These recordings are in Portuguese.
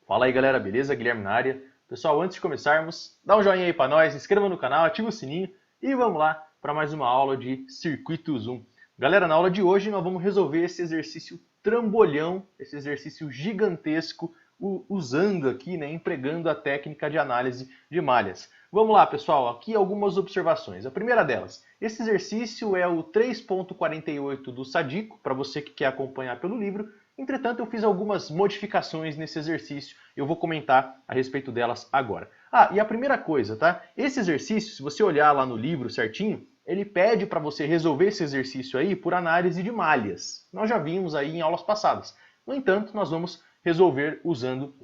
Fala aí galera, beleza? Guilherme na área. Pessoal, antes de começarmos, dá um joinha aí pra nós, se inscreva no canal, ativa o sininho e vamos lá para mais uma aula de Circuito Zoom. Galera, na aula de hoje nós vamos resolver esse exercício trambolhão, esse exercício gigantesco, usando aqui, empregando a técnica de análise de malhas. Vamos lá, pessoal, aqui algumas observações. A primeira delas, esse exercício é o 3.48 do Sadico, para você que quer acompanhar pelo livro. Entretanto, eu fiz algumas modificações nesse exercício, eu vou comentar a respeito delas agora. E a primeira coisa, tá? Esse exercício, se você olhar lá no livro certinho, ele pede para você resolver esse exercício aí por análise de malhas. Nós já vimos aí em aulas passadas. No entanto, nós vamos resolver usando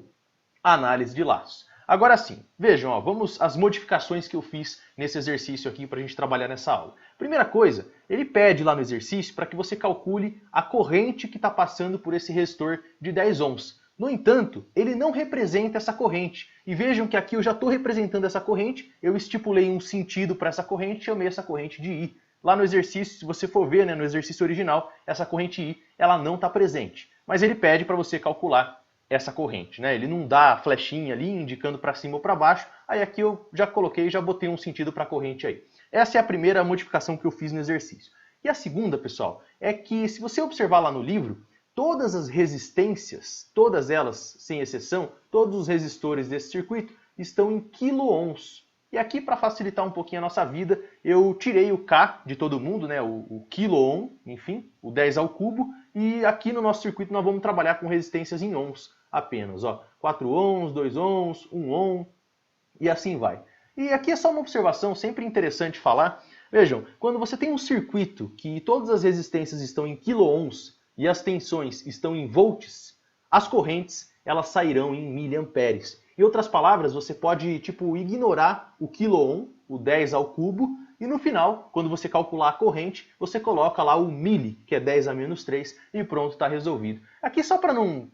a análise de laços. Agora sim, vejam, vamos às modificações que eu fiz nesse exercício aqui para a gente trabalhar nessa aula. Primeira coisa, ele pede lá no exercício para que você calcule a corrente que está passando por esse resistor de 10 ohms. No entanto, ele não representa essa corrente. E vejam que aqui eu já estou representando essa corrente, eu estipulei um sentido para essa corrente e chamei essa corrente de I. Lá no exercício, se você for ver, no exercício original, essa corrente I ela não está presente. Mas ele pede para você calcular essa corrente, Ele não dá a flechinha ali indicando para cima ou para baixo. Aí aqui eu já coloquei, já botei um sentido para a corrente aí. Essa é a primeira modificação que eu fiz no exercício. E a segunda, pessoal, é que se você observar lá no livro, todas as resistências, todas elas, sem exceção, todos os resistores desse circuito estão em quilo-ohms. E aqui, para facilitar um pouquinho a nossa vida, eu tirei o K de todo mundo, o quilo-ohm, enfim, o 10 ao cubo, e aqui no nosso circuito nós vamos trabalhar com resistências em ohms apenas, 4 ohms, 2 ohms, 1 ohm, e assim vai. E aqui é só uma observação, sempre interessante falar. Vejam, quando você tem um circuito que todas as resistências estão em quilo-ohms e as tensões estão em volts, as correntes elas sairão em miliamperes. Em outras palavras, você pode ignorar o quilo-ohm, o 10 ao cubo, e no final, quando você calcular a corrente, você coloca lá o mili, que é 10 a menos 3, e pronto, está resolvido. Aqui só para não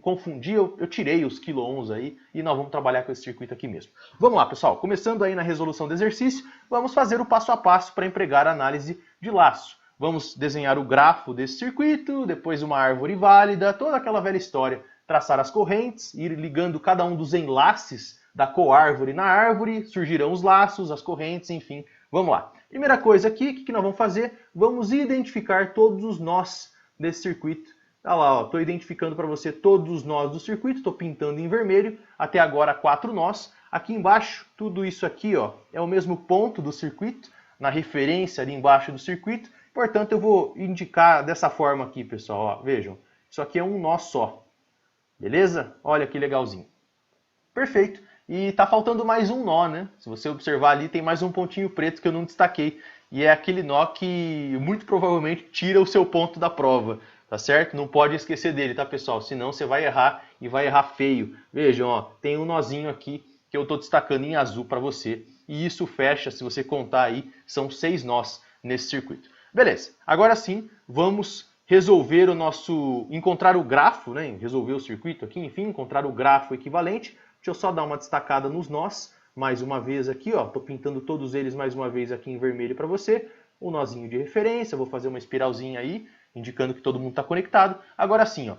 confundir, eu tirei os quilo-ohms aí e nós vamos trabalhar com esse circuito aqui mesmo. Vamos lá, pessoal, começando aí na resolução do exercício, vamos fazer o passo a passo para empregar a análise de laço. Vamos desenhar o grafo desse circuito, depois uma árvore válida, toda aquela velha história. Traçar as correntes, ir ligando cada um dos enlaces da coárvore na árvore, surgirão os laços, as correntes, enfim. Vamos lá. Primeira coisa aqui, o que nós vamos fazer? Vamos identificar todos os nós desse circuito. Olha lá, estou identificando para você todos os nós do circuito, estou pintando em vermelho, até agora 4 nós. Aqui embaixo, tudo isso aqui é o mesmo ponto do circuito, na referência ali embaixo do circuito. Portanto, eu vou indicar dessa forma aqui, pessoal. Vejam, isso aqui é um nó só. Beleza? Olha que legalzinho. Perfeito. E tá faltando mais um nó, Se você observar ali, tem mais um pontinho preto que eu não destaquei. E é aquele nó que muito provavelmente tira o seu ponto da prova, tá certo? Não pode esquecer dele, tá, pessoal? Senão você vai errar e vai errar feio. Vejam, tem um nozinho aqui que eu tô destacando em azul para você. E isso fecha, se você contar aí, são 6 nós nesse circuito. Beleza. Agora sim, vamos resolver encontrar o grafo, resolver o circuito aqui, enfim, encontrar o grafo equivalente. Deixa eu só dar uma destacada nos nós, mais uma vez aqui, estou pintando todos eles mais uma vez aqui em vermelho para você. O nozinho de referência, vou fazer uma espiralzinha aí, indicando que todo mundo está conectado. Agora sim,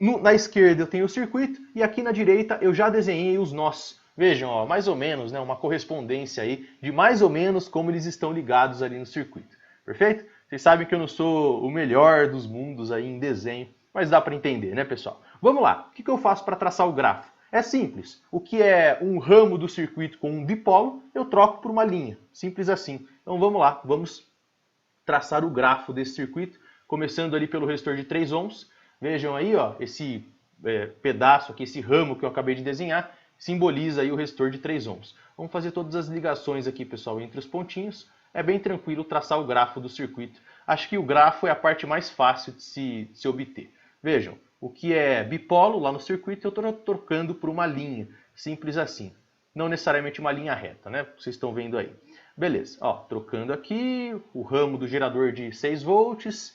na esquerda eu tenho o circuito e aqui na direita eu já desenhei os nós. Vejam, mais ou menos, uma correspondência aí de mais ou menos como eles estão ligados ali no circuito. Perfeito? Vocês sabem que eu não sou o melhor dos mundos aí em desenho, mas dá para entender, pessoal? Vamos lá. O que eu faço para traçar o grafo? É simples. O que é um ramo do circuito com um dipolo, eu troco por uma linha. Simples assim. Então vamos lá. Vamos traçar o grafo desse circuito, começando ali pelo resistor de 3 ohms. Vejam aí, esse pedaço aqui, esse ramo que eu acabei de desenhar, simboliza aí o resistor de 3 ohms. Vamos fazer todas as ligações aqui, pessoal, entre os pontinhos. É bem tranquilo traçar o grafo do circuito. Acho que o grafo é a parte mais fácil de se obter. Vejam, o que é bipolo lá no circuito eu estou trocando por uma linha. Simples assim. Não necessariamente uma linha reta, Vocês estão vendo aí. Beleza, trocando aqui o ramo do gerador de 6 volts.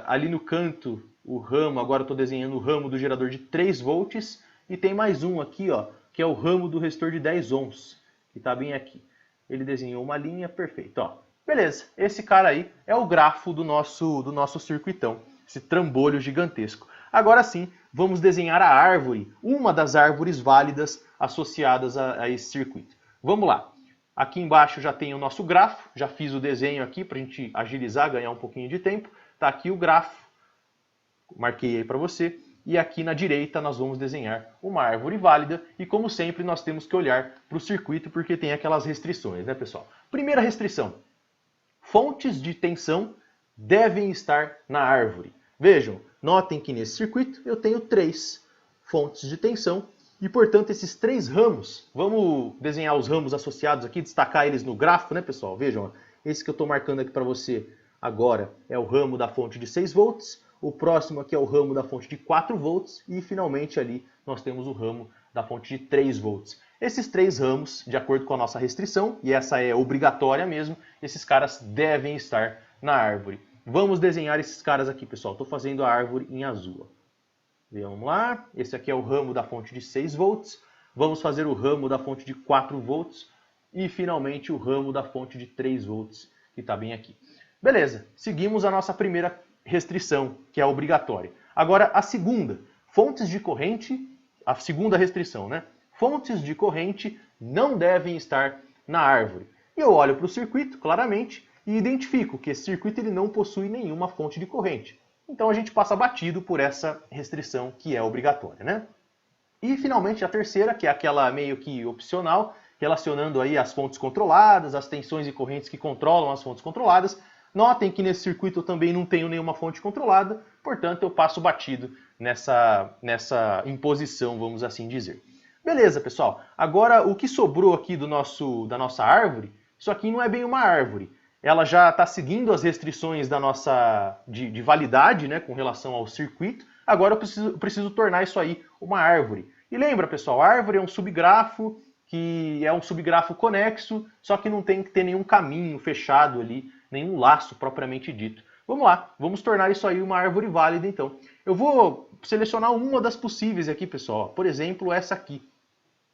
Ali no canto, o ramo, agora eu estou desenhando o ramo do gerador de 3 volts. E tem mais um aqui, que é o ramo do resistor de 10 ohms, que está bem aqui. Ele desenhou uma linha perfeita. Beleza, esse cara aí é o grafo do nosso circuitão, esse trambolho gigantesco. Agora sim, vamos desenhar a árvore, uma das árvores válidas associadas a esse circuito. Vamos lá. Aqui embaixo já tem o nosso grafo, já fiz o desenho aqui para a gente agilizar, ganhar um pouquinho de tempo. Está aqui o grafo, marquei aí para você. E aqui na direita nós vamos desenhar uma árvore válida e como sempre nós temos que olhar para o circuito porque tem aquelas restrições, né pessoal? Primeira restrição, fontes de tensão devem estar na árvore. Vejam, notem que nesse circuito eu tenho 3 fontes de tensão e, portanto, esses 3 ramos, vamos desenhar os ramos associados aqui, destacar eles no gráfico, né, pessoal? Vejam, ó, esse que eu estou marcando aqui para você agora é o ramo da fonte de 6 volts, o próximo aqui é o ramo da fonte de 4 volts e, finalmente, ali nós temos o ramo da fonte de 3 volts. Esses 3 ramos, de acordo com a nossa restrição, e essa é obrigatória mesmo, esses caras devem estar na árvore. Vamos desenhar esses caras aqui, pessoal. Estou fazendo a árvore em azul. Vamos lá. Esse aqui é o ramo da fonte de 6 volts. Vamos fazer o ramo da fonte de 4 volts. E, finalmente, o ramo da fonte de 3 volts, que está bem aqui. Beleza. Seguimos a nossa primeira restrição, que é obrigatória. Agora, a segunda. Fontes de corrente, a segunda restrição, né? Fontes de corrente não devem estar na árvore. E eu olho para o circuito, claramente, e identifico que esse circuito ele não possui nenhuma fonte de corrente. Então a gente passa batido por essa restrição que é obrigatória, né? E finalmente a terceira, que é aquela meio que opcional, relacionando aí as fontes controladas, as tensões e correntes que controlam as fontes controladas. Notem que nesse circuito eu também não tenho nenhuma fonte controlada, portanto eu passo batido nessa imposição, vamos assim dizer. Beleza, pessoal. Agora o que sobrou aqui da nossa árvore, isso aqui não é bem uma árvore. Ela já está seguindo as restrições da nossa de validade, né, com relação ao circuito. Agora eu preciso tornar isso aí uma árvore. E lembra, pessoal, a árvore é um subgrafo que é um subgrafo conexo, só que não tem que ter nenhum caminho fechado ali, nenhum laço propriamente dito. Vamos lá, vamos tornar isso aí uma árvore válida então. Eu vou selecionar uma das possíveis aqui, pessoal. Por exemplo, essa aqui.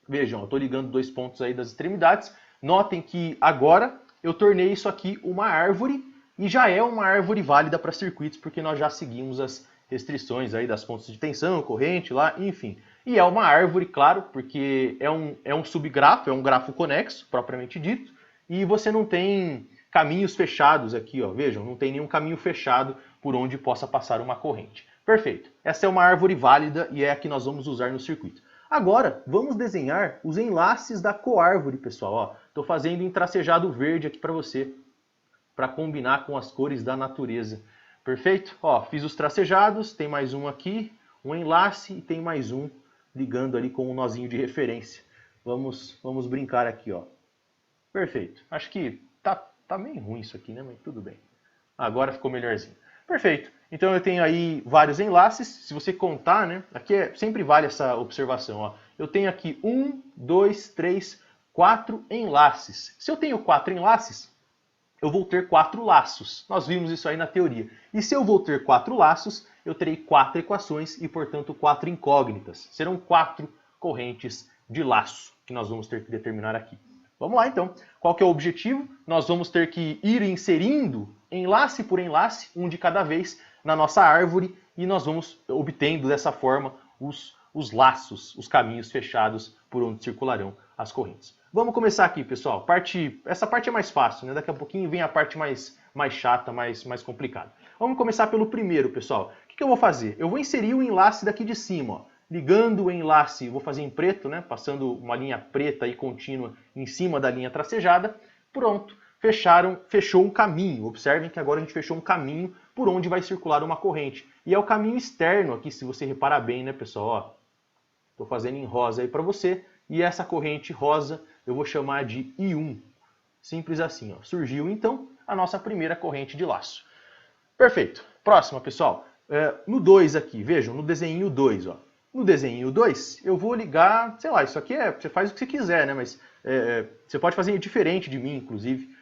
Vejam, eu estou ligando 2 pontos aí das extremidades. Notem que agora eu tornei isso aqui uma árvore e já é uma árvore válida para circuitos, porque nós já seguimos as restrições aí das fontes de tensão, corrente lá, enfim. E é uma árvore, claro, porque é um subgrafo, é um grafo conexo, propriamente dito, e você não tem caminhos fechados aqui, ó, vejam, não tem nenhum caminho fechado por onde possa passar uma corrente. Perfeito. Essa é uma árvore válida e é a que nós vamos usar no circuito. Agora, vamos desenhar os enlaces da coárvore, pessoal. Estou fazendo em tracejado verde aqui para você, para combinar com as cores da natureza. Perfeito? Ó, fiz os tracejados, tem mais um aqui, um enlace e tem mais um ligando ali com um nozinho de referência. Vamos brincar aqui, ó. Perfeito. Acho que tá meio ruim isso aqui, né? Mas tudo bem. Agora ficou melhorzinho. Perfeito. Então eu tenho aí vários enlaces. Se você contar, né? Aqui sempre vale essa observação. Ó. Eu tenho aqui 1, 2, 3, 4 enlaces. Se eu tenho 4 enlaces, eu vou ter 4 laços. Nós vimos isso aí na teoria. E se eu vou ter 4 laços, eu terei 4 equações e, portanto, 4 incógnitas. Serão 4 correntes de laço que nós vamos ter que determinar aqui. Vamos lá, então. Qual que é o objetivo? Nós vamos ter que ir inserindo enlace por enlace, um de cada vez, na nossa árvore e nós vamos obtendo dessa forma os laços, os caminhos fechados por onde circularão as correntes. Vamos começar aqui, pessoal. Essa parte é mais fácil, né? Daqui a pouquinho vem a parte mais chata, mais complicada. Vamos começar pelo primeiro, pessoal. O que eu vou fazer? Eu vou inserir o enlace daqui de cima, ó. Ligando o enlace, vou fazer em preto, né? Passando uma linha preta e contínua em cima da linha tracejada. Pronto, fechou um caminho. Observem que agora a gente fechou um caminho por onde vai circular uma corrente. E é o caminho externo aqui, se você reparar bem, né, pessoal? Estou fazendo em rosa aí para você. E essa corrente rosa eu vou chamar de I1. Simples assim, ó. Surgiu então a nossa primeira corrente de laço. Perfeito. Próxima, pessoal. No 2 aqui, vejam, no desenho 2, ó. No desenho 2, eu vou ligar, sei lá, isso aqui você faz o que você quiser, né? Mas você pode fazer diferente de mim, inclusive.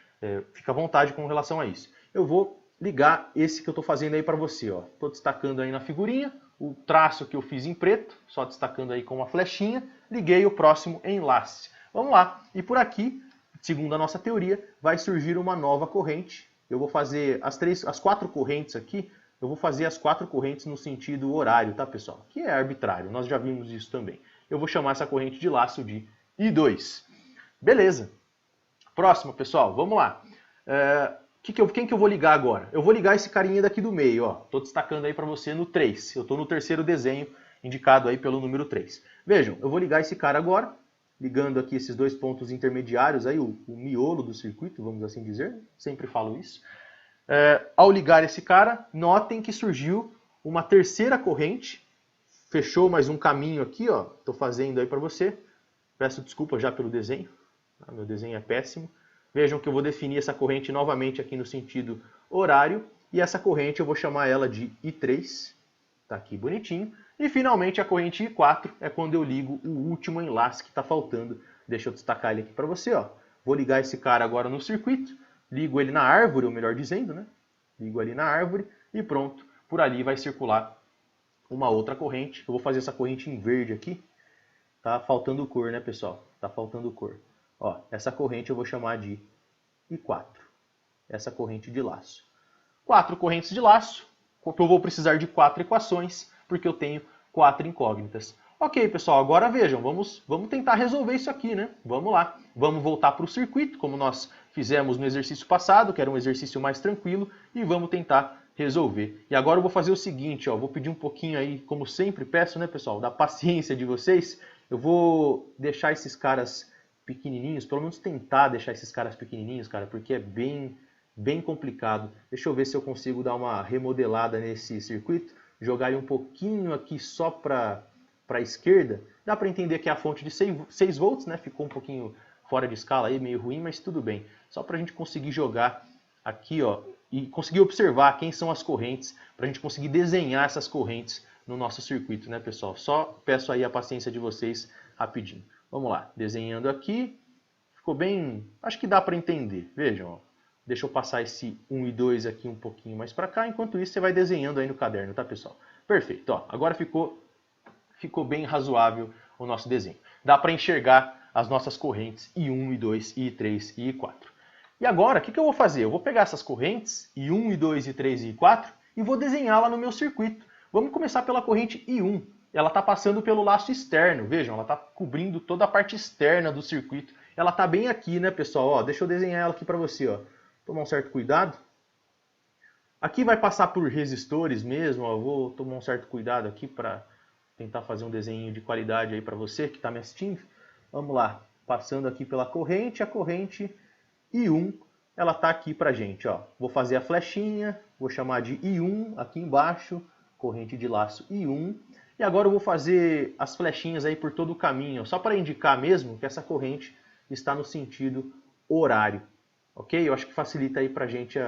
Fica à vontade com relação a isso. Eu vou ligar esse que eu estou fazendo aí para você, ó. Estou destacando aí na figurinha o traço que eu fiz em preto, só destacando aí com uma flechinha. Liguei o próximo enlace. Vamos lá. E por aqui, segundo a nossa teoria, vai surgir uma nova corrente. Eu vou fazer as 4 correntes aqui eu vou fazer as 4 correntes no sentido horário, tá, pessoal? Que é arbitrário, nós já vimos isso também. Eu vou chamar essa corrente de laço de I2. Beleza. Próximo, pessoal, vamos lá. Quem que eu vou ligar agora? Eu vou ligar esse carinha daqui do meio, ó. Tô destacando aí para você no 3. Eu tô no terceiro desenho, indicado aí pelo número 3. Vejam, eu vou ligar esse cara agora, ligando aqui esses 2 pontos intermediários, aí o miolo do circuito, vamos assim dizer, sempre falo isso. Ao ligar esse cara, notem que surgiu uma terceira corrente, fechou mais um caminho aqui, ó, estou fazendo aí para você, peço desculpa já pelo desenho, meu desenho é péssimo. Vejam que eu vou definir essa corrente novamente aqui no sentido horário, e essa corrente eu vou chamar ela de I3, tá aqui bonitinho. E finalmente a corrente I4 é quando eu ligo o último enlace que está faltando. Deixa eu destacar ele aqui para você, ó. Vou ligar esse cara agora no circuito, ligo ele na árvore, ou melhor dizendo, né? Ligo ali na árvore e pronto. Por ali vai circular uma outra corrente. Eu vou fazer essa corrente em verde aqui. Tá faltando cor, né, pessoal? Tá faltando cor. Ó, essa corrente eu vou chamar de I4. Essa corrente de laço. 4 correntes de laço. Eu vou precisar de 4 equações, porque eu tenho 4 incógnitas. Ok, pessoal, agora vejam, vamos tentar resolver isso aqui, né? Vamos lá. Vamos voltar para o circuito, como nós fizemos no exercício passado, que era um exercício mais tranquilo, e vamos tentar resolver. E agora eu vou fazer o seguinte, ó, vou pedir um pouquinho aí, como sempre peço, né, pessoal, da paciência de vocês. Eu vou deixar esses caras pequenininhos, pelo menos tentar deixar esses caras pequenininhos, cara, porque é bem complicado. Deixa eu ver se eu consigo dar uma remodelada nesse circuito, jogar ele um pouquinho aqui só para a esquerda. Dá para entender que é a fonte de 6 volts, né? Ficou um pouquinho fora de escala aí, meio ruim, mas tudo bem. Só para a gente conseguir jogar aqui, ó, e conseguir observar quem são as correntes, para a gente conseguir desenhar essas correntes no nosso circuito, né, pessoal? Só peço aí a paciência de vocês rapidinho. Vamos lá, desenhando aqui. Ficou bem, acho que dá para entender. Vejam, ó. Deixa eu passar esse 1 e 2 aqui um pouquinho mais para cá. Enquanto isso, você vai desenhando aí no caderno, tá, pessoal? Perfeito. Ó, agora ficou bem razoável o nosso desenho. Dá para enxergar as nossas correntes I1, I2, I3 e I4. E agora, o que eu vou fazer? Eu vou pegar essas correntes, I1, I2, I3 e I4, e vou desenhá-la no meu circuito. Vamos começar pela corrente I1. Ela está passando pelo laço externo. Vejam, ela está cobrindo toda a parte externa do circuito. Ela está bem aqui, né, pessoal? Ó, deixa eu desenhar ela aqui para você, ó. Tomar um certo cuidado. Aqui vai passar por resistores mesmo, ó. Eu vou tomar um certo cuidado aqui para tentar fazer um desenho de qualidade aí para você que está me assistindo. Vamos lá, passando aqui pela corrente, a corrente I1, ela está aqui para gente, ó. Vou fazer a flechinha, vou chamar de I1 aqui embaixo, corrente de laço I1. E agora eu vou fazer as flechinhas aí por todo o caminho, só para indicar mesmo que essa corrente está no sentido horário. Ok? Eu acho que facilita aí pra gente,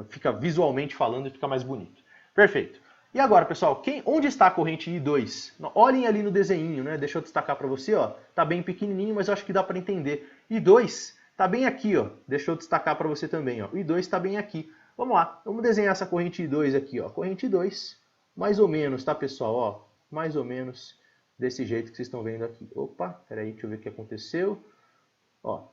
fica visualmente falando e fica mais bonito. Perfeito. E agora, pessoal, onde está a corrente I2? Olhem ali no desenho, né? Deixa eu destacar para você, ó. Tá bem pequenininho, mas eu acho que dá para entender. I2 tá bem aqui, ó. Deixa eu destacar para você também, ó. I2 está bem aqui. Vamos lá, vamos desenhar essa corrente I2 aqui, ó. Corrente I2, mais ou menos, tá, pessoal? Ó, mais ou menos desse jeito que vocês estão vendo aqui. Opa, peraí, deixa eu ver o que aconteceu. Ó,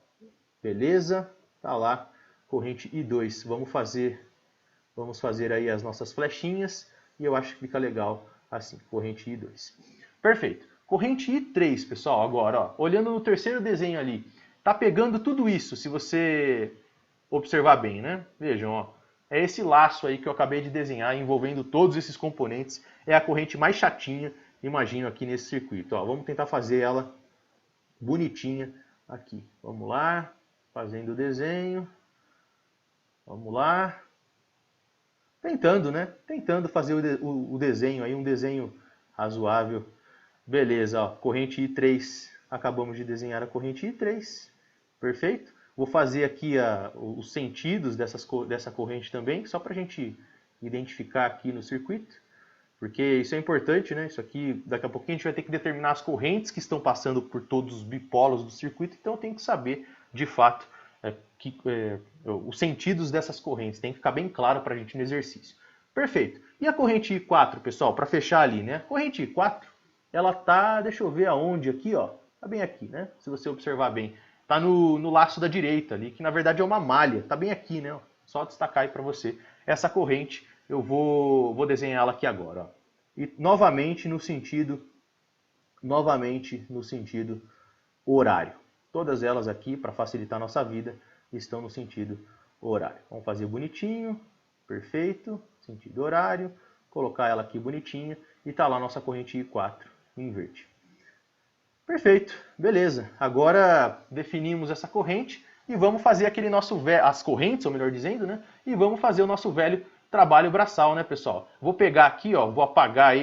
beleza. Tá lá, corrente I2. Vamos fazer aí as nossas flechinhas e eu acho que fica legal assim, corrente I2. Perfeito. Corrente I3, pessoal, agora, ó, olhando no terceiro desenho ali, tá pegando tudo isso, se você observar bem, né? Vejam, ó, é esse laço aí que eu acabei de desenhar envolvendo todos esses componentes, é a corrente mais chatinha, imagino, aqui nesse circuito. Ó, vamos tentar fazer ela bonitinha aqui. Vamos lá. Fazendo o desenho. Vamos lá. Tentando, né? Tentando fazer o desenho aí, um desenho razoável. Beleza, ó. Corrente I3. Acabamos de desenhar a corrente I3. Perfeito. Vou fazer aqui os sentidos dessa corrente também, só para a gente identificar aqui no circuito. Porque isso é importante, né? Isso aqui, daqui a pouquinho a gente vai ter que determinar as correntes que estão passando por todos os bipolos do circuito, então eu tenho que saber, de fato, os sentidos dessas correntes. Tem que ficar bem claro para a gente no exercício. Perfeito. E a corrente I4, pessoal, para fechar ali, né? A corrente I4, ela tá, deixa eu ver aonde aqui, ó. Tá bem aqui, né? Se você observar bem. Tá no laço da direita ali, que na verdade é uma malha. Tá bem aqui, né? Só destacar aí para você essa corrente. eu vou desenhar ela aqui agora. Ó. E novamente no sentido horário. Todas elas aqui, para facilitar a nossa vida, estão no sentido horário. Vamos fazer bonitinho, perfeito, sentido horário, colocar ela aqui bonitinha e está lá a nossa corrente I4 inverte. Perfeito, beleza. Agora definimos essa corrente e vamos fazer aquele nosso as correntes, ou melhor dizendo, né? E vamos fazer o nosso velho trabalho braçal, né, pessoal? Vou pegar aqui, ó, vou apagar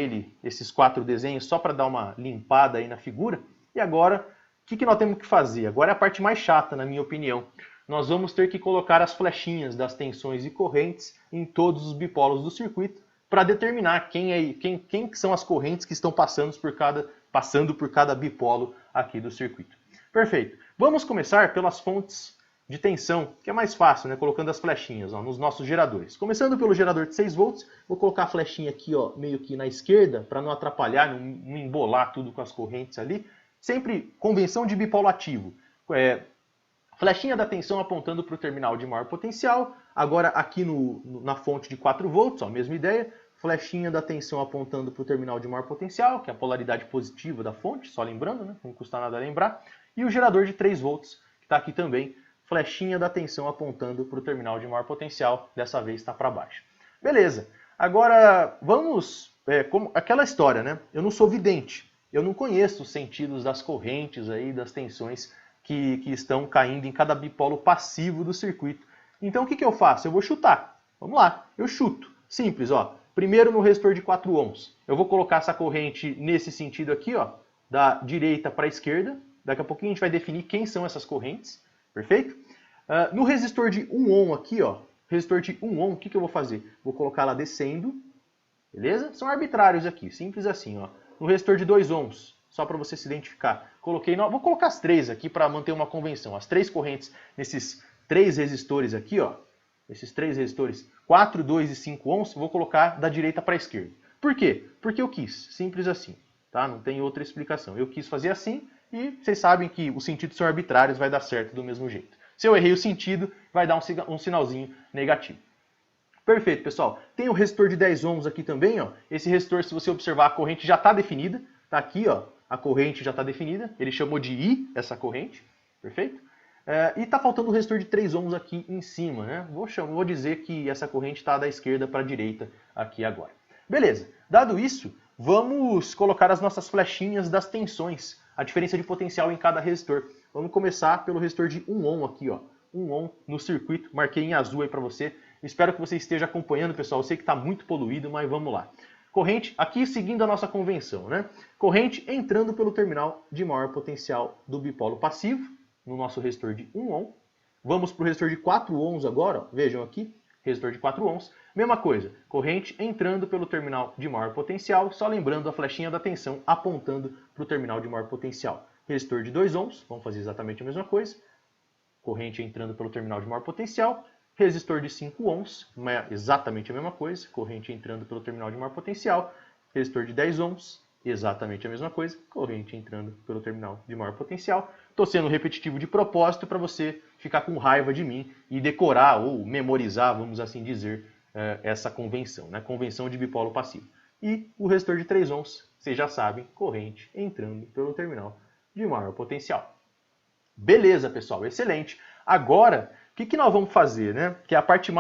esses 4 desenhos só para dar uma limpada aí na figura. E agora, o que nós temos que fazer? Agora é a parte mais chata, na minha opinião. Nós vamos ter que colocar as flechinhas das tensões e correntes em todos os bipolos do circuito para determinar quem são as correntes que estão passando por cada bipolo aqui do circuito. Perfeito. Vamos começar pelas fontes de tensão, que é mais fácil, né? Colocando as flechinhas ó, nos nossos geradores. Começando pelo gerador de 6 volts, vou colocar a flechinha aqui ó, meio que na esquerda, para não atrapalhar, não embolar tudo com as correntes ali. Sempre convenção de bipolo ativo. Flechinha da tensão apontando para o terminal de maior potencial. Agora aqui na fonte de 4 volts, ó, mesma ideia. Flechinha da tensão apontando para o terminal de maior potencial, que é a polaridade positiva da fonte, só lembrando, né? Não custa nada lembrar. E o gerador de 3 volts, que está aqui também. Flechinha da tensão apontando para o terminal de maior potencial, dessa vez está para baixo. Beleza. Agora vamos, como aquela história, né? Eu não sou vidente. Eu não conheço os sentidos das correntes aí, das tensões que estão caindo em cada bipolo passivo do circuito. Então o que eu faço? Eu vou chutar. Vamos lá, eu chuto. Simples, ó. Primeiro no resistor de 4 ohms. Eu vou colocar essa corrente nesse sentido aqui, ó, da direita para a esquerda. Daqui a pouquinho a gente vai definir quem são essas correntes. Perfeito? No resistor de 1 ohm aqui, ó, resistor de 1 ohm, o que eu vou fazer? Vou colocar lá descendo. Beleza? São arbitrários aqui, simples assim, ó. No resistor de 2 ohms, só para você se identificar. Vou colocar as 3 aqui para manter uma convenção. As 3 correntes nesses 3 resistores aqui, ó. Esses 3 resistores, 4, 2 e 5 ohms, vou colocar da direita para a esquerda. Por quê? Porque eu quis. Simples assim. Tá? Não tem outra explicação. Eu quis fazer assim e vocês sabem que os sentidos são arbitrários, vai dar certo do mesmo jeito. Se eu errei o sentido, vai dar um sinalzinho negativo. Perfeito, pessoal. Tem o resistor de 10 ohms aqui também, ó. Esse resistor, se você observar, a corrente já está definida. Está aqui, ó. A corrente já está definida. Ele chamou de I, essa corrente. Perfeito? E está faltando o resistor de 3 ohms aqui em cima, né? Vou dizer que essa corrente está da esquerda para a direita aqui agora. Beleza. Dado isso, vamos colocar as nossas flechinhas das tensões. A diferença de potencial em cada resistor. Vamos começar pelo resistor de 1 ohm aqui, ó. 1 ohm no circuito. Marquei em azul aí para você. Espero que você esteja acompanhando, pessoal. Eu sei que está muito poluído, mas vamos lá. Corrente, aqui seguindo a nossa convenção, né? Corrente entrando pelo terminal de maior potencial do bipolo passivo, no nosso resistor de 1 ohm. Vamos para o resistor de 4 ohms agora, ó. Vejam aqui, resistor de 4 ohms. Mesma coisa, corrente entrando pelo terminal de maior potencial, só lembrando a flechinha da tensão apontando para o terminal de maior potencial. Resistor de 2 ohms, vamos fazer exatamente a mesma coisa. Corrente entrando pelo terminal de maior potencial. Resistor de 5 ohms, exatamente a mesma coisa, corrente entrando pelo terminal de maior potencial. Resistor de 10 ohms, exatamente a mesma coisa, corrente entrando pelo terminal de maior potencial. Estou sendo repetitivo de propósito para você ficar com raiva de mim e decorar ou memorizar, vamos assim dizer, essa convenção, né? Convenção de bipolo passivo. E o resistor de 3 ohms, vocês já sabem, corrente entrando pelo terminal de maior potencial. Beleza, pessoal, excelente. Agora, o que nós vamos fazer, né? Que é a parte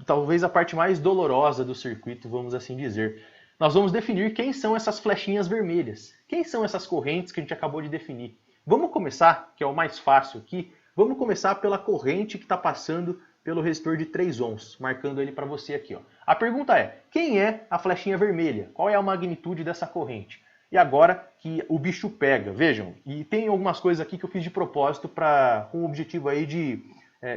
talvez a parte mais dolorosa do circuito, vamos assim dizer. Nós vamos definir quem são essas flechinhas vermelhas. Quem são essas correntes que a gente acabou de definir? Vamos começar, que é o mais fácil aqui, vamos começar pela corrente que está passando pelo resistor de 3 ohms, marcando ele para você aqui, ó. A pergunta é, quem é a flechinha vermelha? Qual é a magnitude dessa corrente? E agora que o bicho pega, vejam, e tem algumas coisas aqui que eu fiz de propósito com o objetivo aí de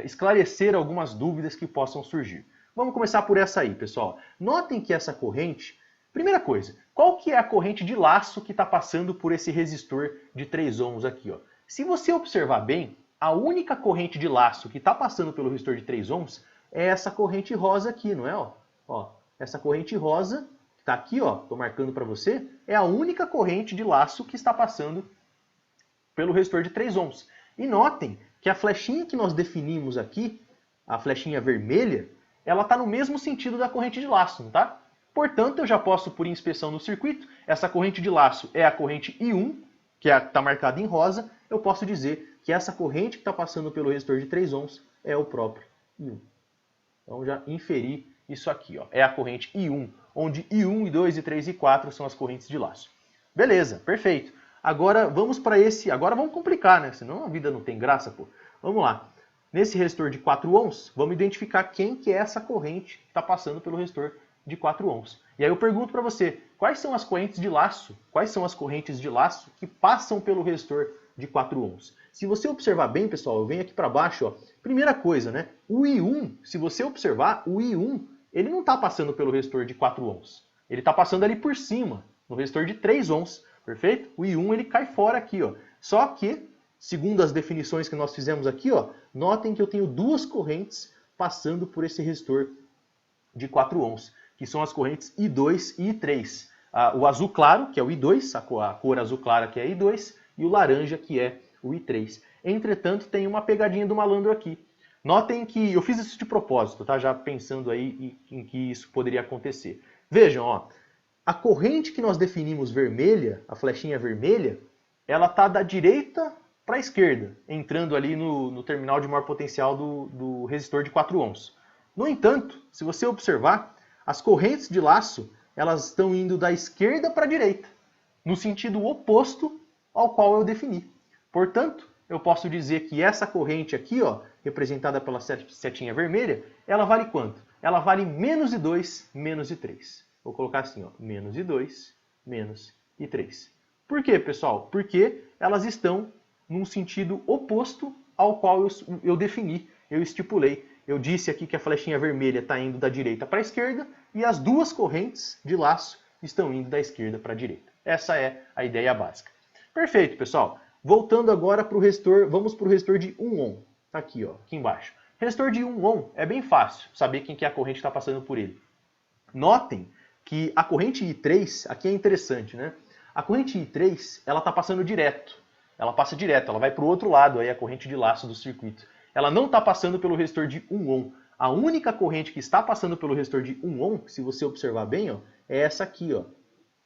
esclarecer algumas dúvidas que possam surgir. Vamos começar por essa aí, pessoal. Notem que essa corrente, primeira coisa, qual que é a corrente de laço que está passando por esse resistor de 3 ohms aqui, ó? Se você observar bem, a única corrente de laço que está passando pelo resistor de 3 ohms é essa corrente rosa aqui, não é? Ó, essa corrente rosa que está aqui, ó, estou marcando para você, é a única corrente de laço que está passando pelo resistor de 3 ohms. E notem que a flechinha que nós definimos aqui, a flechinha vermelha, ela está no mesmo sentido da corrente de laço, não tá? Portanto, eu já posso, por inspeção no circuito, essa corrente de laço é a corrente I1, que está marcada em rosa, eu posso dizer que essa corrente que está passando pelo resistor de 3 ohms é o próprio I1. Então já inferi isso aqui, ó, é a corrente I1, onde I1, I2, I3 e I4 são as correntes de laço. Beleza, perfeito. Agora vamos para esse, agora vamos complicar, né? Senão a vida não tem graça, pô. Vamos lá. Nesse resistor de 4 ohms, vamos identificar quem que é essa corrente que está passando pelo resistor de 4 ohms. E aí eu pergunto para você, quais são as correntes de laço? Quais são as correntes de laço que passam pelo resistor de 4 ohms? Se você observar bem, pessoal, eu venho aqui para baixo, ó. Primeira coisa, né? O I1, se você observar, o I1, ele não está passando pelo resistor de 4 ohms. Ele está passando ali por cima, no resistor de 3 ohms, perfeito? O I1 ele cai fora aqui, ó. Só que, segundo as definições que nós fizemos aqui, ó, notem que eu tenho duas correntes passando por esse resistor de 4 ohms, que são as correntes I2 e I3. O azul claro, que é o I2, a cor azul clara, que é I2, e o laranja, que é o I3. Entretanto, tem uma pegadinha do malandro aqui. Notem que eu fiz isso de propósito, tá? Já pensando aí em que isso poderia acontecer. Vejam, ó, a corrente que nós definimos vermelha, a flechinha vermelha, ela está da direita para a esquerda, entrando ali no terminal de maior potencial do resistor de 4 ohms. No entanto, se você observar, as correntes de laço elas estão indo da esquerda para a direita, no sentido oposto ao qual eu defini. Portanto, eu posso dizer que essa corrente aqui, ó, representada pela setinha vermelha, ela vale quanto? Ela vale menos I2, menos I3. Vou colocar assim, ó, menos I2, menos I3. Por quê, pessoal? Porque elas estão num sentido oposto ao qual eu defini, eu estipulei. Eu disse aqui que a flechinha vermelha está indo da direita para a esquerda e as duas correntes de laço estão indo da esquerda para a direita. Essa é a ideia básica. Perfeito, pessoal. Voltando agora para o resistor, vamos para o resistor de 1 ohm. Está aqui, ó, aqui embaixo. Resistor de 1 ohm é bem fácil saber quem que é a corrente que está passando por ele. Notem que a corrente I3, aqui é interessante, né? A corrente I3, ela está passando direto. Ela passa direto, ela vai para o outro lado, aí a corrente de laço do circuito. Ela não está passando pelo resistor de 1 ohm. A única corrente que está passando pelo resistor de 1 ohm, se você observar bem, ó, é essa aqui, ó.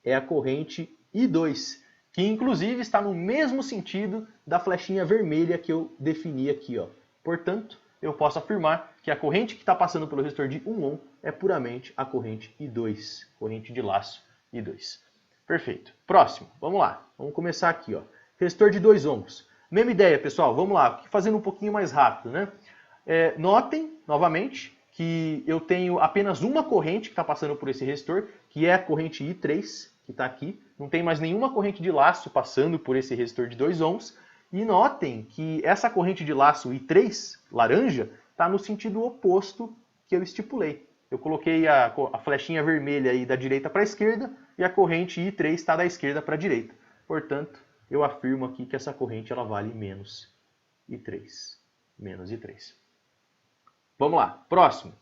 É a corrente I2, que inclusive está no mesmo sentido da flechinha vermelha que eu defini aqui, ó. Portanto, eu posso afirmar que a corrente que está passando pelo resistor de 1 ohm é puramente a corrente I2, corrente de laço I2. Perfeito. Próximo, vamos lá. Vamos começar aqui, ó. Resistor de 2 ohms. Mesma ideia, pessoal. Vamos lá, fazendo um pouquinho mais rápido, né? Notem, novamente, que eu tenho apenas uma corrente que está passando por esse resistor, que é a corrente I3, que está aqui. Não tem mais nenhuma corrente de laço passando por esse resistor de 2 ohms. E notem que essa corrente de laço I3, laranja, está no sentido oposto que eu estipulei. Eu coloquei a flechinha vermelha aí da direita para a esquerda e a corrente I3 está da esquerda para a direita. Portanto, eu afirmo aqui que essa corrente ela vale menos I3. Menos I3. Vamos lá.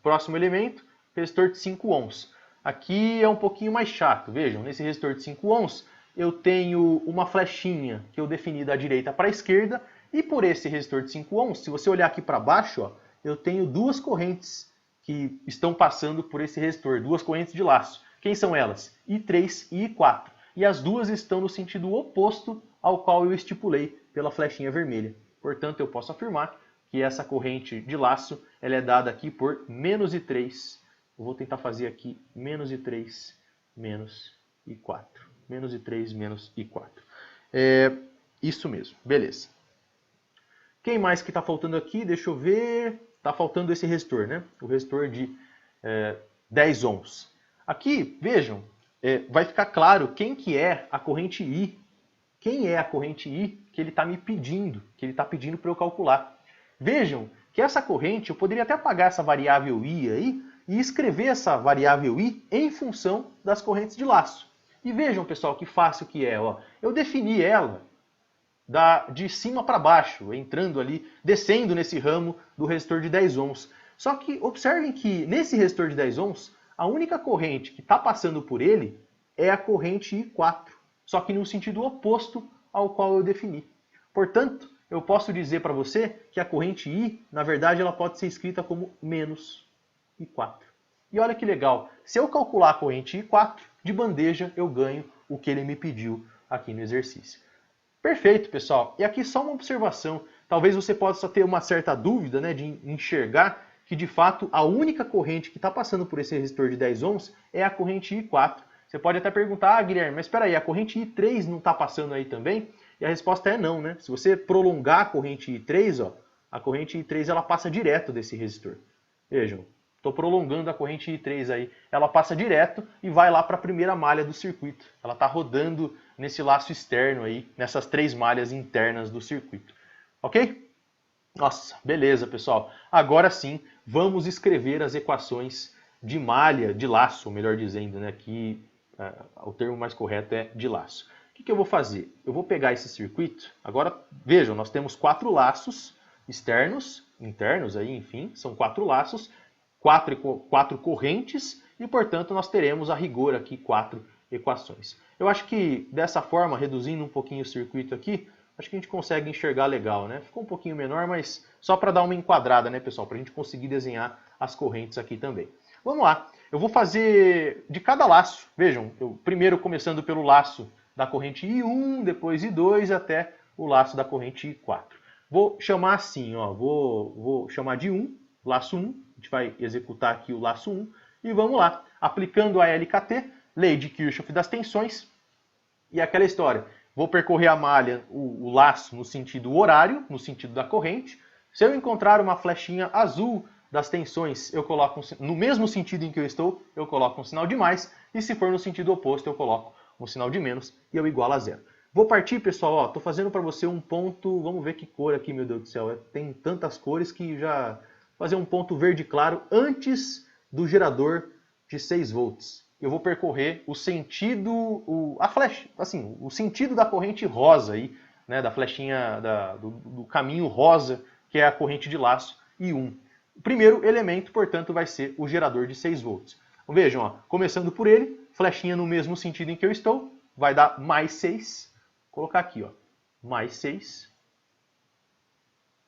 Próximo elemento, resistor de 5 ohms. Aqui é um pouquinho mais chato. Vejam, nesse resistor de 5 ohms, eu tenho uma flechinha que eu defini da direita para a esquerda. E por esse resistor de 5 ohms, se você olhar aqui para baixo, ó, eu tenho duas correntes que estão passando por esse resistor. Duas correntes de laço. Quem são elas? I3 e I4. E as duas estão no sentido oposto ao qual eu estipulei pela flechinha vermelha. Portanto, eu posso afirmar que essa corrente de laço ela é dada aqui por menos I3. Eu vou tentar fazer aqui menos I3, menos I4. Menos I3, menos I4. Isso mesmo, beleza. Quem mais que está faltando aqui? Deixa eu ver. Está faltando esse resistor, né? O resistor de 10 ohms. Aqui, vejam, vai ficar claro quem que é a corrente I. Quem é a corrente I que ele está me pedindo, que ele está pedindo para eu calcular. Vejam que essa corrente, eu poderia até apagar essa variável I aí e escrever essa variável I em função das correntes de laço. E vejam, pessoal, que fácil que é. Ó. Eu defini ela de cima para baixo, entrando ali, descendo nesse ramo do resistor de 10 ohms. Só que observem que nesse resistor de 10 ohms, a única corrente que está passando por ele é a corrente I4, só que no sentido oposto ao qual eu defini. Portanto, eu posso dizer para você que a corrente I, na verdade, ela pode ser escrita como menos I4. E olha que legal, se eu calcular a corrente I4, de bandeja eu ganho o que ele me pediu aqui no exercício. Perfeito, pessoal. E aqui só uma observação. Talvez você possa ter uma certa dúvida, né, de enxergar que, de fato, a única corrente que está passando por esse resistor de 10 ohms é a corrente I4. Você pode até perguntar, ah, Guilherme, mas espera aí, a corrente I3 não está passando aí também? E a resposta é não, né? Se você prolongar a corrente I3, ó, a corrente I3 ela passa direto desse resistor. Vejam, estou prolongando a corrente I3 aí. Ela passa direto e vai lá para a primeira malha do circuito. Ela está rodando nesse laço externo aí, nessas 3 malhas internas do circuito. Ok? Nossa, beleza, pessoal. Agora sim, vamos escrever as equações de malha, de laço, melhor dizendo, né? Que o termo mais correto é de laço. O que eu vou fazer? Eu vou pegar esse circuito. Agora, vejam, nós temos 4 laços externos, internos, aí, enfim, são 4 laços, 4 correntes e, portanto, nós teremos a rigor aqui 4 equações. Eu acho que dessa forma, reduzindo um pouquinho o circuito aqui, acho que a gente consegue enxergar legal, né? Ficou um pouquinho menor, mas só para dar uma enquadrada, né, pessoal? Para a gente conseguir desenhar as correntes aqui também. Vamos lá. Eu vou fazer de cada laço. Vejam, eu primeiro começando pelo laço da corrente I1, depois I2 até o laço da corrente I4. Vou chamar assim, ó, vou chamar de 1, laço 1. A gente vai executar aqui o laço 1 e vamos lá. Aplicando a LKT, lei de Kirchhoff das tensões, e aquela história. Vou percorrer a malha, o laço no sentido horário, no sentido da corrente. Se eu encontrar uma flechinha azul das tensões, eu coloco no mesmo sentido em que eu estou, eu coloco um sinal de mais. E se for no sentido oposto, eu coloco um sinal de menos e eu igualo a zero. Vou partir, pessoal, estou fazendo para você um ponto, vamos ver que cor aqui, meu Deus do céu. Tem tantas cores que já... Fazer um ponto verde claro antes do gerador de 6 volts. Eu vou percorrer o sentido, a flecha, assim, o sentido da corrente rosa aí, né, da flechinha do caminho rosa, que é a corrente de laço I1. O primeiro elemento, portanto, vai ser o gerador de 6 volts. Então, vejam, ó, começando por ele, flechinha no mesmo sentido em que eu estou, vai dar mais 6. Vou colocar aqui, ó, mais 6.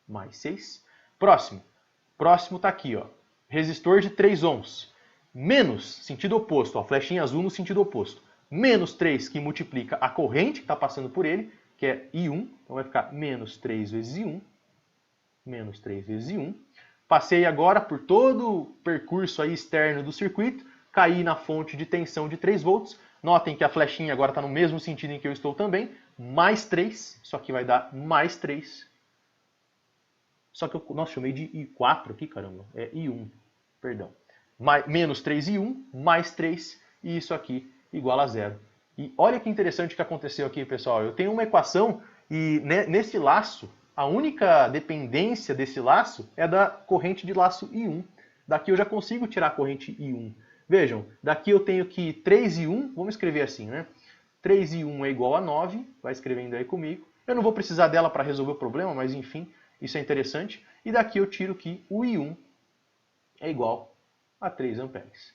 Mais 6. Próximo está aqui, ó, resistor de 3 ohms. Menos, sentido oposto, ó, flechinha azul no sentido oposto. Menos 3 que multiplica a corrente que está passando por ele, que é I1. Então vai ficar menos 3 vezes I1. Menos 3 vezes I1. Passei agora por todo o percurso aí externo do circuito. Caí na fonte de tensão de 3 volts. Notem que a flechinha agora está no mesmo sentido em que eu estou também. Mais 3. Isso aqui vai dar mais 3. Só que eu, nossa, chamei de I4 aqui, caramba. É I1, perdão. Menos 3I1, mais 3, e isso aqui igual a zero. E olha que interessante que aconteceu aqui, pessoal. Eu tenho uma equação e nesse laço, a única dependência desse laço é da corrente de laço I1. Daqui eu já consigo tirar a corrente I1. Vejam, daqui eu tenho que 3I1, vamos escrever assim, né? 3I1 é igual a 9, vai escrevendo aí comigo. Eu não vou precisar dela para resolver o problema, mas enfim... Isso é interessante. E daqui eu tiro que o I1 é igual a 3 amperes.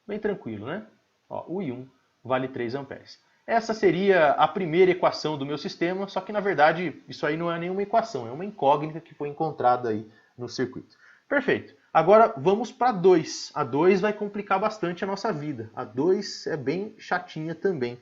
Bem tranquilo, né? Ó, o I1 vale 3 amperes. Essa seria a primeira equação do meu sistema, só que na verdade isso aí não é nenhuma equação, é uma incógnita que foi encontrada aí no circuito. Perfeito. Agora vamos para 2. A 2 vai complicar bastante a nossa vida. A 2 é bem chatinha também.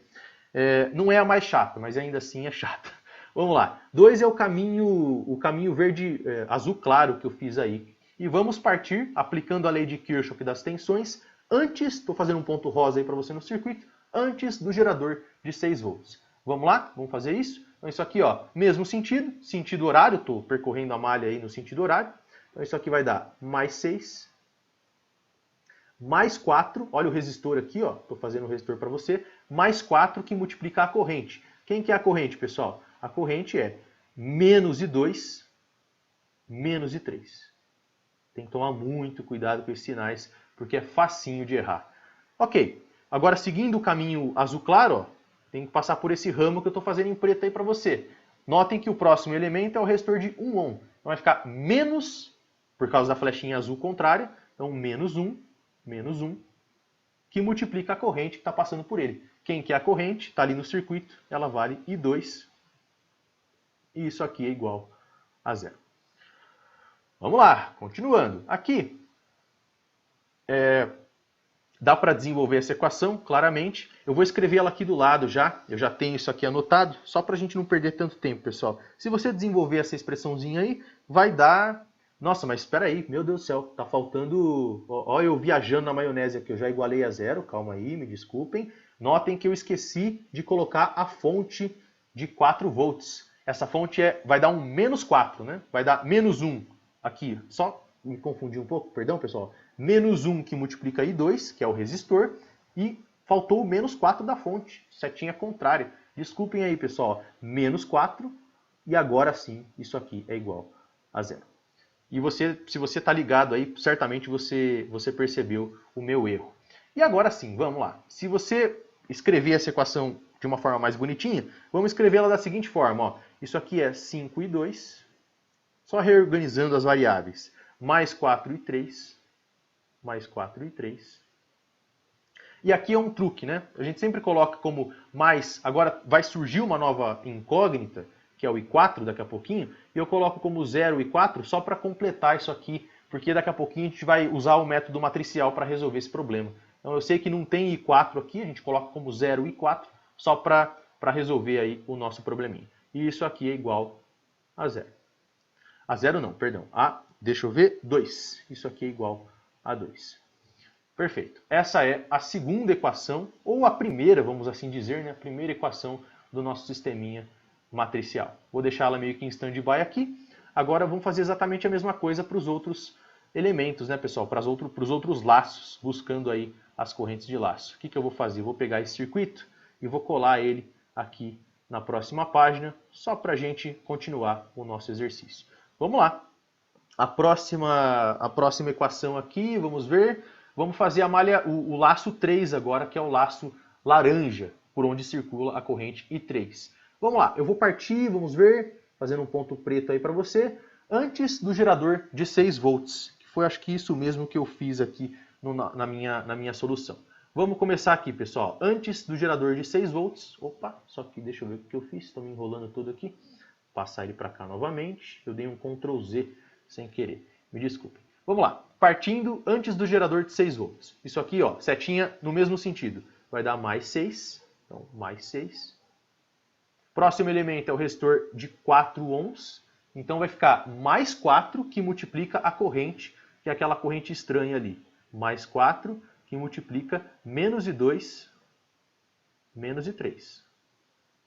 Não é a mais chata, mas ainda assim é chata. Vamos lá. 2 é o caminho verde, azul claro que eu fiz aí. E vamos partir aplicando a lei de Kirchhoff das tensões antes, estou fazendo um ponto rosa aí para você no circuito, antes do gerador de 6 volts. Vamos lá? Vamos fazer isso? Então isso aqui, ó, mesmo sentido horário, estou percorrendo a malha aí no sentido horário. Então isso aqui vai dar mais 6, mais 4, olha o resistor aqui, ó, estou fazendo o resistor para você, mais 4 que multiplica a corrente. Quem que é a corrente, pessoal? A corrente é menos I2, menos I3. Tem que tomar muito cuidado com esses sinais, porque é facinho de errar. Ok, agora seguindo o caminho azul claro, ó, tem que passar por esse ramo que eu estou fazendo em preto aí para você. Notem que o próximo elemento é o resistor de 1 ohm. Então vai ficar menos, por causa da flechinha azul contrária, então menos 1, que multiplica a corrente que está passando por ele. Quem que é a corrente? Está ali no circuito, ela vale I2. E isso aqui é igual a zero. Vamos lá, continuando. Aqui, Dá para desenvolver essa equação, claramente. Eu vou escrever ela aqui do lado já. Eu já tenho isso aqui anotado, só para a gente não perder tanto tempo, pessoal. Se você desenvolver essa expressãozinha aí, vai dar... Nossa, mas espera aí, meu Deus do céu, tá faltando... Ó, eu viajando na maionese aqui, eu já igualei a zero, calma aí, me desculpem. Notem que eu esqueci de colocar a fonte de 4 volts. Essa fonte vai dar um menos 4, né? Vai dar menos 1 aqui. Só me confundi um pouco, perdão, pessoal. Menos 1 que multiplica I2, que é o resistor, e faltou o menos 4 da fonte, setinha contrária. Desculpem aí, pessoal. Menos 4, e agora sim, isso aqui é igual a zero. E se você está ligado aí, certamente você percebeu o meu erro. E agora sim, vamos lá. Se você escrever essa equação de uma forma mais bonitinha, vamos escrevê-la da seguinte forma. Ó. Isso aqui é 5 e 2, só reorganizando as variáveis. Mais 4 e 3, mais 4 e 3. E aqui é um truque, né? A gente sempre coloca como mais, agora vai surgir uma nova incógnita, que é o I4 daqui a pouquinho, e eu coloco como 0 e 4 só para completar isso aqui, porque daqui a pouquinho a gente vai usar o método matricial para resolver esse problema. Então eu sei que não tem I4 aqui, a gente coloca como 0 e 4, só para resolver aí o nosso probleminha. E isso aqui é igual a 0. A 0 não, perdão. Deixa eu ver, 2. Isso aqui é igual a 2. Perfeito. Essa é a segunda equação, ou a primeira, vamos assim dizer, né? A primeira equação do nosso sisteminha matricial. Vou deixar ela meio que em stand-by aqui. Agora vamos fazer exatamente a mesma coisa para os outros elementos, né, pessoal? Para os outros laços, buscando aí as correntes de laço. O que eu vou fazer? Eu vou pegar esse circuito e vou colar ele aqui na próxima página, só para a gente continuar o nosso exercício. Vamos lá. A próxima equação aqui, vamos ver. Vamos fazer a malha, o laço 3 agora, que é o laço laranja, por onde circula a corrente I3. Vamos lá, eu vou partir, vamos ver, fazendo um ponto preto aí para você, antes do gerador de 6 volts, que foi acho que isso mesmo que eu fiz aqui na minha solução. Vamos começar aqui, pessoal. Antes do gerador de 6 volts, opa, só que deixa eu ver o que eu fiz, estou me enrolando todo aqui. Passar ele para cá novamente, eu dei um Ctrl Z sem querer, me desculpem. Vamos lá, partindo antes do gerador de 6 volts. Isso aqui, ó, setinha no mesmo sentido. Vai dar mais 6, então mais 6. Próximo elemento é o resistor de 4 ohms. Então vai ficar mais 4 que multiplica a corrente, que é aquela corrente estranha ali. Mais 4 que multiplica menos I2, menos I3.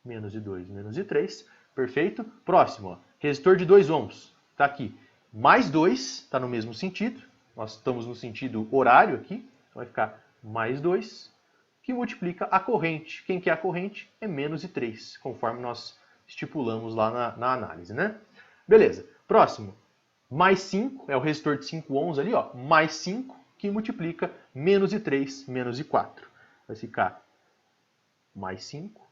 Menos I2, menos I3. Perfeito. Próximo, ó, resistor de 2 ohms. Está aqui. Mais 2, está no mesmo sentido. Nós estamos no sentido horário aqui. Então vai ficar mais 2, que multiplica a corrente. Quem que é a corrente? É menos I3, conforme nós estipulamos lá na análise, né? Beleza. Próximo. Mais 5, é o resistor de 5 ohms ali, ó. Mais 5, que multiplica menos I3, menos I4. Vai ficar mais 5,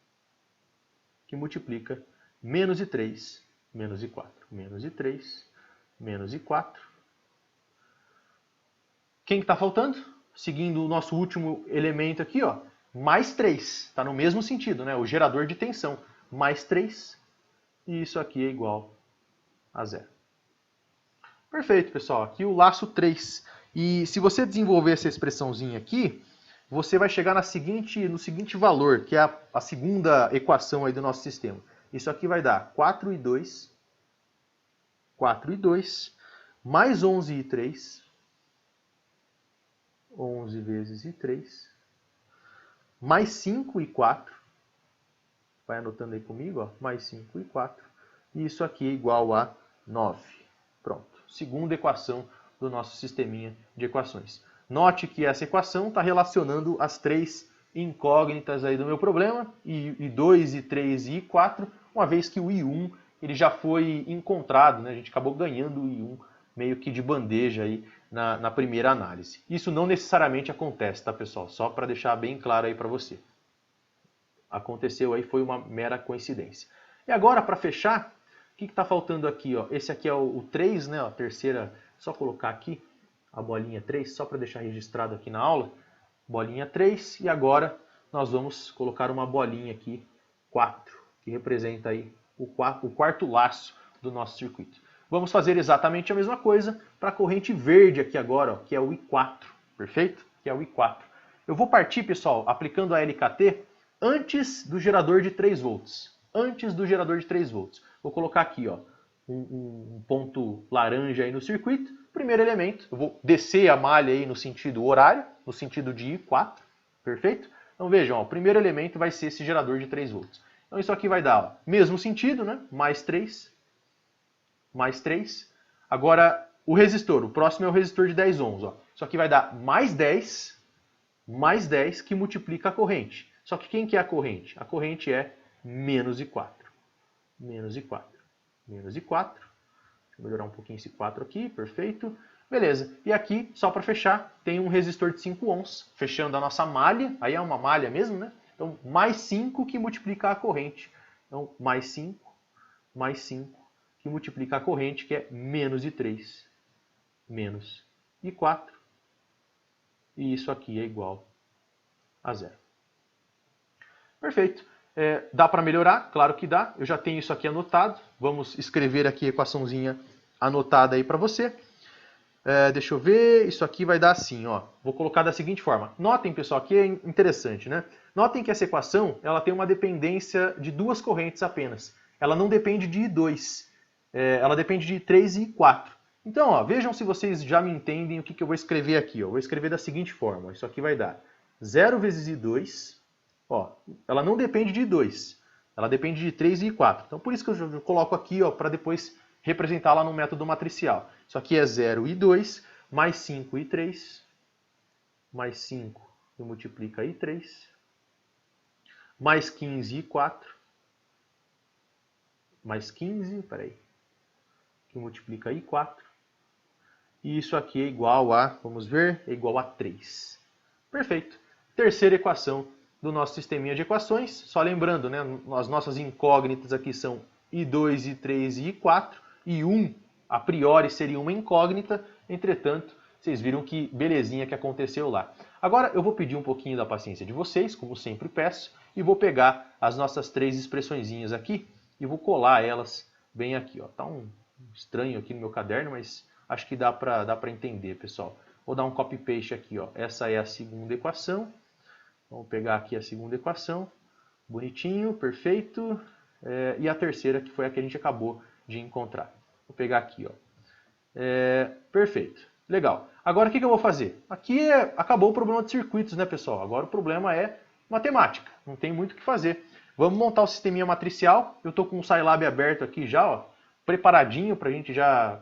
que multiplica menos I3, menos I4. Menos I3, menos I4. Quem está faltando? Seguindo o nosso último elemento aqui, ó, mais 3. Está no mesmo sentido, né? O gerador de tensão. Mais 3. E isso aqui é igual a 0. Perfeito, pessoal. Aqui o laço 3. E se você desenvolver essa expressãozinha aqui, você vai chegar no seguinte valor, que é a segunda equação aí do nosso sistema. Isso aqui vai dar 4 e 2. 4 e 2, mais 11 e 3, 11 vezes I3, mais 5 e 4, vai anotando aí comigo, ó, mais 5 e 4, e isso aqui é igual a 9. Pronto, segunda equação do nosso sisteminha de equações. Note que essa equação está relacionando as 3 incógnitas aí do meu problema, I2, I3 e I4, uma vez que o I1 ele já foi encontrado, né? A gente acabou ganhando o I1 meio que de bandeja aí na primeira análise. Isso não necessariamente acontece, tá, pessoal? Só para deixar bem claro aí para você. Aconteceu aí, foi uma mera coincidência. E agora, para fechar, o que está faltando aqui? Ó? Esse aqui é o 3, né? A terceira, só colocar aqui a bolinha 3, só para deixar registrado aqui na aula. Bolinha 3, e agora nós vamos colocar uma bolinha aqui, 4, que representa aí o quarto laço do nosso circuito. Vamos fazer exatamente a mesma coisa para a corrente verde aqui agora, ó, que é o I4. perfeito? Que é o I4. Eu vou partir, pessoal, aplicando a LKT antes do gerador de 3 volts. Antes do gerador de 3 volts. Vou colocar aqui, ó, um ponto laranja aí no circuito. Primeiro elemento, eu vou descer a malha aí no sentido horário, no sentido de I4, perfeito? Então vejam, ó, o primeiro elemento vai ser esse gerador de 3 volts. Então isso aqui vai dar, ó, mesmo sentido, né? Mais 3, mais 3. Agora o resistor, o próximo é o resistor de 10 ohms. Ó. Isso aqui vai dar mais 10 que multiplica a corrente. Só que quem que é a corrente? A corrente é menos I4. Menos I4. Menos I4. Deixa eu melhorar um pouquinho esse 4 aqui, perfeito. Beleza, e aqui, só para fechar, tem um resistor de 5 ohms, fechando a nossa malha, aí é uma malha mesmo, né? Então, mais 5 que multiplica a corrente. Então, mais 5, que multiplica a corrente, que é menos I3, menos I4, e isso aqui é igual a 0. Perfeito. Dá para melhorar? Claro que dá. Eu já tenho isso aqui anotado. Vamos escrever aqui a equaçãozinha anotada aí para você. Deixa eu ver, isso aqui vai dar assim, ó. Vou colocar da seguinte forma. Notem, pessoal, aqui é interessante, né? Notem que essa equação, ela tem uma dependência de 2 correntes apenas. Ela não depende de I2. Ela depende de I3 e I4. Então, ó, vejam se vocês já me entendem o que eu vou escrever aqui. Ó. Eu vou escrever da seguinte forma. Isso aqui vai dar 0 vezes I2. Ó, ela não depende de I2. Ela depende de 3 e I4. Então, por isso que eu coloco aqui, ó, para depois representar lá no método matricial. Isso aqui é 0 I2, mais 5 I3, mais 5 que multiplica I3, mais 15 I4, mais 15, peraí, que multiplica I4. E isso aqui é igual a, vamos ver, é igual a 3. Perfeito. Terceira equação do nosso sisteminha de equações. Só lembrando, né, as nossas incógnitas aqui são I2, I3 e I4. E 1, a priori, seria uma incógnita. Entretanto, vocês viram que belezinha que aconteceu lá. Agora eu vou pedir um pouquinho da paciência de vocês, como sempre peço, e vou pegar as nossas 3 expressõezinhas aqui e vou colar elas bem aqui. Ó. Tá um estranho aqui no meu caderno, mas acho que dá para entender, pessoal. Vou dar um copy-paste aqui. Ó. Essa é a segunda equação. Vamos pegar aqui a segunda equação. Bonitinho, perfeito. E a terceira, que foi a que a gente acabou de encontrar. Vou pegar aqui. Ó. Perfeito. Legal. Agora o que eu vou fazer? Aqui acabou o problema de circuitos, né, pessoal? Agora o problema é matemática. Não tem muito o que fazer. Vamos montar o sisteminha matricial. Eu estou com o Scilab aberto aqui já, ó, preparadinho para a gente já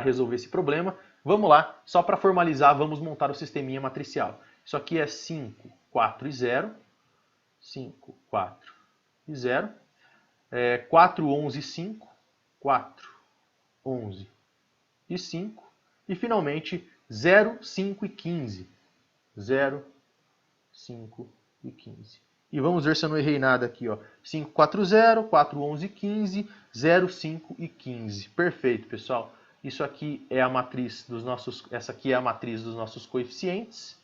resolver esse problema. Vamos lá, só para formalizar, vamos montar o sisteminha matricial. Isso aqui é 5, 4 e 0. 5, 4 e 0. 4, 11 e 5. 4, 11 e 5. E finalmente 0, 5 e 15. 0, 5 e 15. E vamos ver se eu não errei nada aqui. Ó. 5, 4, 0, 4, 11 e 15. 0, 5 e 15. Perfeito, pessoal. Isso aqui é a matriz dos nossos, essa aqui é a matriz dos nossos coeficientes,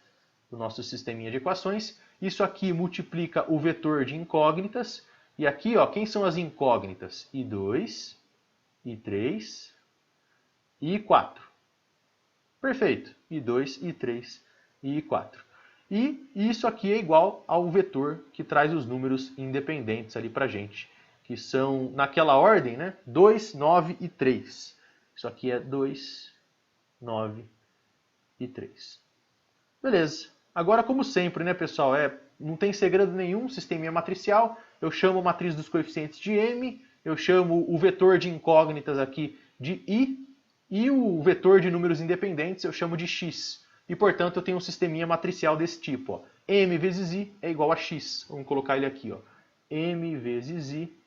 do nosso sisteminha de equações. Isso aqui multiplica o vetor de incógnitas. E aqui, ó, quem são as incógnitas? I2, I3 e I4. Perfeito. I2, I3 e I4. E isso aqui é igual ao vetor que traz os números independentes ali pra gente, que são, naquela ordem, né? 2, 9 e 3. Isso aqui é 2, 9 e 3. Beleza. Agora, como sempre, né, pessoal, não tem segredo nenhum, sisteminha matricial. Eu chamo a matriz dos coeficientes de M, eu chamo o vetor de incógnitas aqui de I, e o vetor de números independentes eu chamo de X. E, portanto, eu tenho um sisteminha matricial desse tipo. Ó. M vezes I é igual a X. Vamos colocar ele aqui. Ó. M vezes I.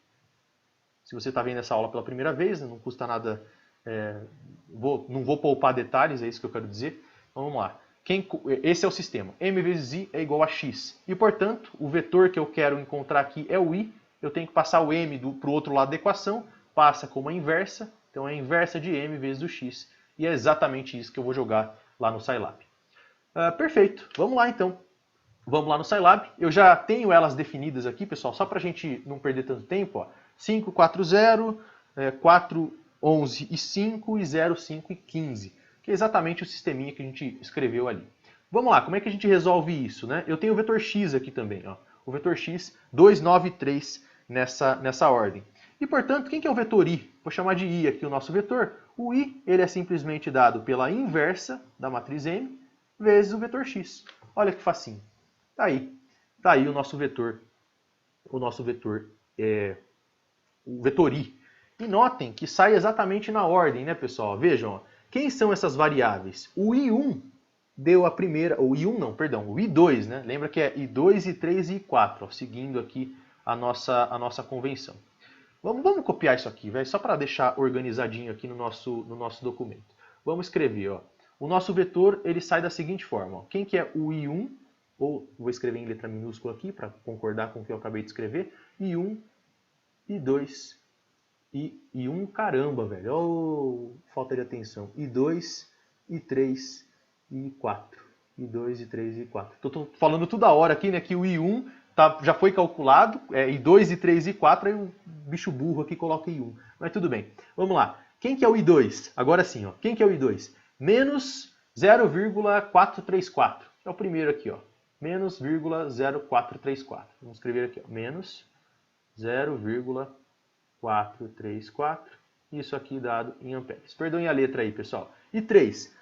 Se você está vendo essa aula pela primeira vez, não custa nada, não vou poupar detalhes, é isso que eu quero dizer. Então, vamos lá. Esse é o sistema. M vezes I é igual a X. E, portanto, o vetor que eu quero encontrar aqui é o I. Eu tenho que passar o M para o outro lado da equação. Passa como a inversa. Então, é a inversa de M vezes o X. E é exatamente isso que eu vou jogar lá no Scilab. Perfeito. Vamos lá, então. Vamos lá no Scilab. Eu já tenho elas definidas aqui, pessoal, só para a gente não perder tanto tempo. Ó. 5, 4, 0, 4, 11 e 5 e 0, 5 e 15. que é exatamente o sisteminha que a gente escreveu ali. Vamos lá, como é que a gente resolve isso, né? Eu tenho o vetor x aqui também, ó. O vetor x, 2, 9 e 3 nessa ordem. E, portanto, quem que é o vetor i? Vou chamar de i aqui o nosso vetor. O i ele é simplesmente dado pela inversa da matriz M vezes o vetor x. Olha que facinho. Tá aí o nosso vetor, o vetor i. E notem que sai exatamente na ordem, né, pessoal? Vejam, ó, quem são essas variáveis? O i1 deu a primeira, o i1 não, perdão, o i2, né? Lembra que é i2, i3 e i4, ó, seguindo aqui a nossa convenção. Vamos copiar isso aqui, só para deixar organizadinho aqui no nosso documento. Vamos escrever, ó. O nosso vetor ele sai da seguinte forma. Ó. Quem que é o i1, ou vou escrever em letra minúscula aqui para concordar com o que eu acabei de escrever. i1, i2, i1, caramba, velho. Oh, falta de atenção. i2, i3 e i4. i2, i3 e i4. Tô falando toda hora aqui, né, que o i1 já foi calculado, i2, i3 e i4, aí o bicho burro aqui coloca i1. Mas tudo bem. Vamos lá. Quem que é o i2? Agora sim, ó. Quem que é o i2? Menos 0,434. É o primeiro aqui, ó. Menos 0,0434. Vamos escrever aqui, ó. Menos 0,434. Isso aqui dado em amperes. Perdoem a letra aí, pessoal. E 3.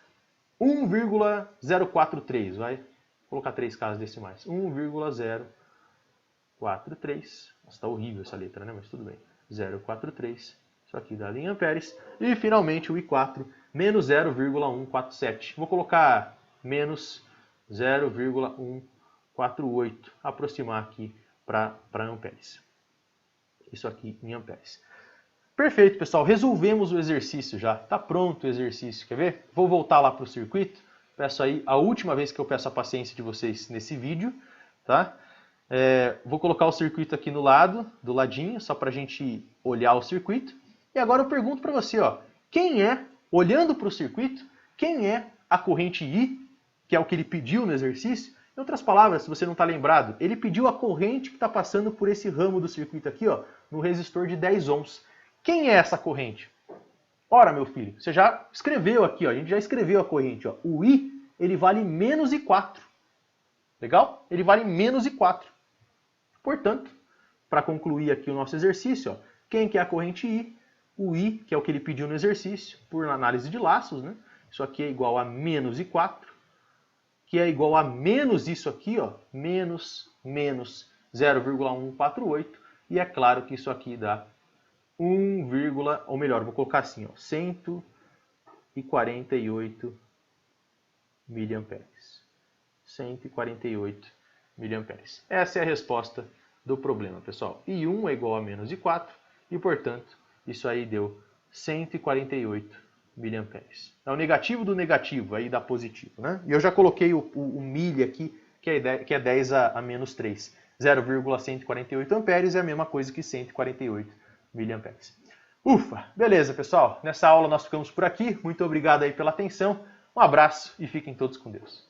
1,043. Vai colocar 3 casas decimais. 1,043. Nossa, tá horrível essa letra, né? Mas tudo bem. 0,43. Isso aqui dado em amperes. E finalmente o i4, menos 0,147. Vou colocar menos 0,148. Aproximar aqui para amperes. Isso aqui em amperes. Perfeito, pessoal. Resolvemos o exercício já. Está pronto o exercício. Quer ver? Vou voltar lá para o circuito. Peço aí a última vez que eu peço a paciência de vocês nesse vídeo. Tá? Vou colocar o circuito aqui no lado, do ladinho, só para a gente olhar o circuito. E agora eu pergunto para você, ó, quem é, olhando para o circuito, quem é a corrente I, que é o que ele pediu no exercício? Em outras palavras, se você não está lembrado, ele pediu a corrente que está passando por esse ramo do circuito aqui, ó, no resistor de 10 ohms. Quem é essa corrente? Ora, meu filho, você já escreveu aqui, ó, a gente já escreveu a corrente. Ó, o I ele vale menos I4. Legal? Ele vale menos I4. Portanto, para concluir aqui o nosso exercício, ó, quem que é a corrente I? O I, que é o que ele pediu no exercício, por análise de laços, né? Isso aqui é igual a menos I4, que é igual a menos isso aqui, ó, menos 0,148, e é claro que isso aqui dá 1, ou melhor, vou colocar assim, ó, 148 miliamperes. 148 miliamperes. Essa é a resposta do problema, pessoal. I1 é igual a menos I4 e, portanto, isso aí deu 148 miliamperes. É o negativo do negativo, aí dá positivo, né? E eu já coloquei o milha aqui, que é 10 a menos 3. 0,148 amperes é a mesma coisa que 148 miliamperes. Ufa! Beleza, pessoal. Nessa aula nós ficamos por aqui. Muito obrigado aí pela atenção. Um abraço e fiquem todos com Deus.